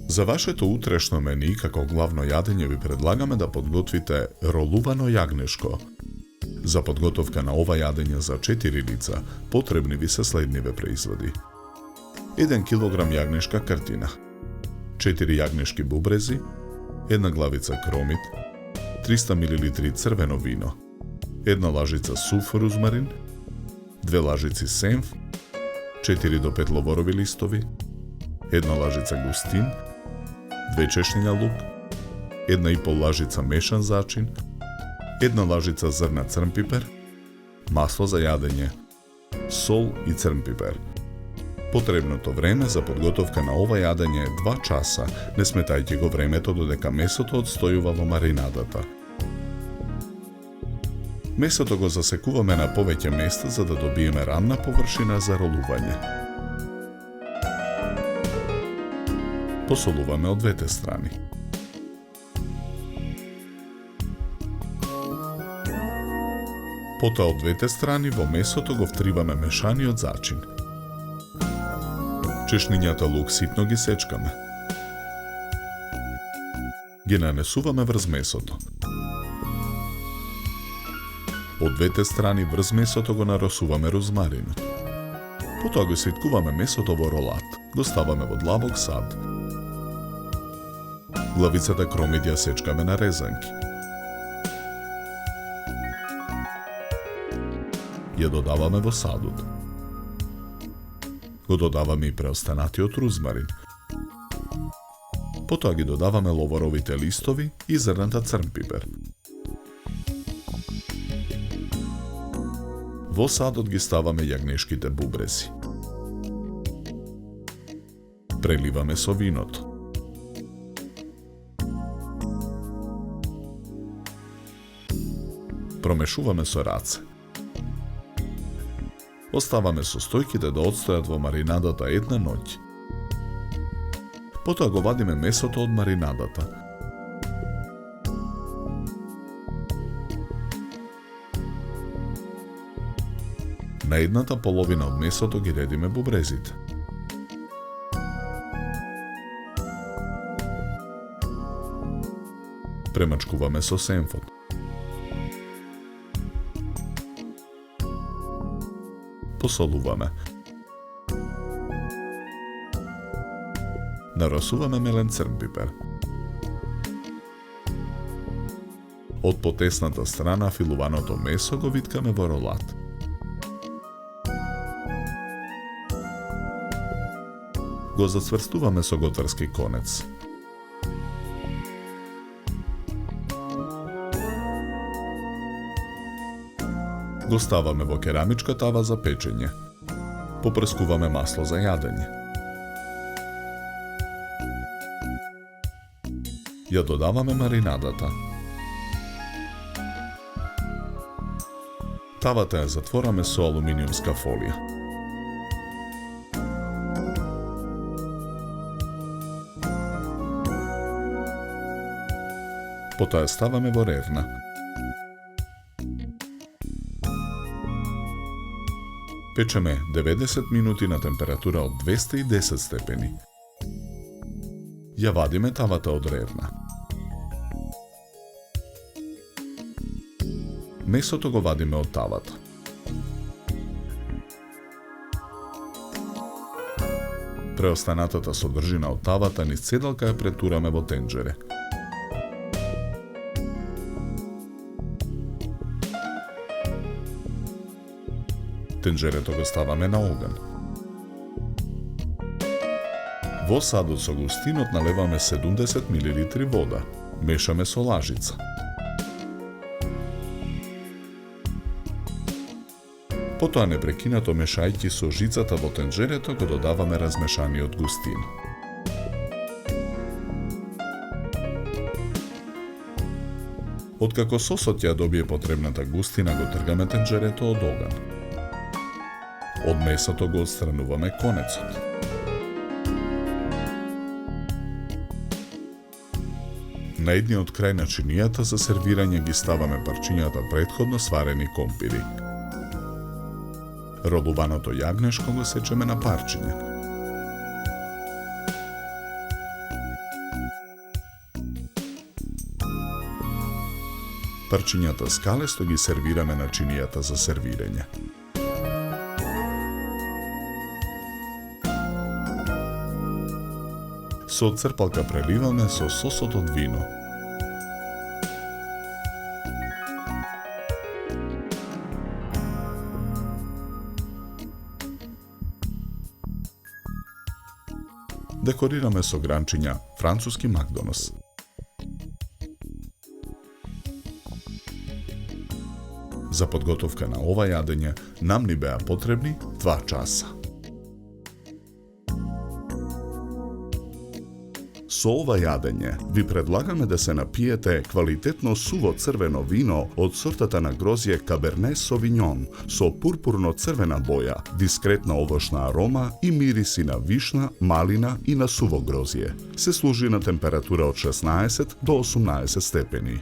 За вашето утрешно мени, како главно јадење, ви предлагаме да подготвите ролувано јагнешко. За подготовка на ова јадење за 4 лица, потребни ви се следниве производи. 1 кг јагнешка картина, 4 јагнешки бубрези, 1 главица кромит, 300 мл црвено вино, 1 лажица сув рузмарин, 2 лажици сенф, 4 до 5 ловорови листови, 1 лажица густин, 2 чешњиња лук, 1,5 лажица мешан зачин, 1 лажица зрна црнпипер, масло за јадење, сол и црнпипер. Потребното време за подготовка на ова јадење е 2 часа, не сметајќи го времето додека месото одстојува во маринадата. Месото го засекуваме на повеќе места за да добиеме рамна површина за ролување. Посолуваме од двете страни. Потоа од двете страни во месото го втриваме мешаниот зачин. Чешнињата лук ситно ги сечкаме. Ги нанесуваме врз месото. Од двете страни врз месото го наросуваме розмаринот. Потоа го свиткуваме месото во ролат. Го ставаме во длабок сад. Главицата кромит ја сечкаме на резанки. Ја додаваме во садот. Го додаваме и преостанатиот рузмарин. Потоа ги додаваме ловоровите листови и зрната црнпипер. Во садот ги ставаме јагнешките бубрези. Преливаме со виното. Промешуваме со раце. Оставаме состојките да одстојат во маринадата една ноќ. Потоа го вадиме месото од маринадата. На едната половина од месото ги редиме бубрезите. Премачкуваме со сенфот. Посолуваме. Нарасуваме мелен црнпипер. Од потесната страна филуваното месо го виткаме во ролат. Го зацврстуваме со готварски конец. Го ставаме во керамичка тава за печење. Попрскуваме масло за јадење. Ја додаваме маринадата. Тавата ја затвораме со алуминиумска фолија. Потоа ја ставаме во ревна. Печеме 90 минути на температура од 210 степени. Ја вадиме тавата од ревна. Месото го вадиме од тавата. Преостанатата содржина од тавата низ цедалка ја претураме во тенџере. Тенџерето го ставаме на оган. Во садот со густинот налеваме 70 мл вода. Мешаме со лажица. Потоа непрекинато мешајќи со жицата во тенџерето го додаваме размешаниот густин. Откако сосот ја добие потребната густина, го тргаме тенџерето од оган. Од месото го отстрануваме конецот. На едниот крај на чинијата за сервирање ги ставаме парчињата претходно сварени компири. Ролуваното јагнешко го сечеме на парчиња. Парчињата скалесто ги сервираме на чинијата за сервирење. Со црпалка преливаме со сосот од вино. Декорираме со гранчиња француски макдонос. За подготовка на ова јадење нам ни беа потребни 2 часа. Со ова јадење ви предлагаме да се напиете квалитетно суво црвено вино од сортата на грозје Каберне Совињон со пурпурно-црвена боја, дискретна овошна арома и мириси на вишна, малина и на суво грозје. Се служи на температура од 16 до 18 степени.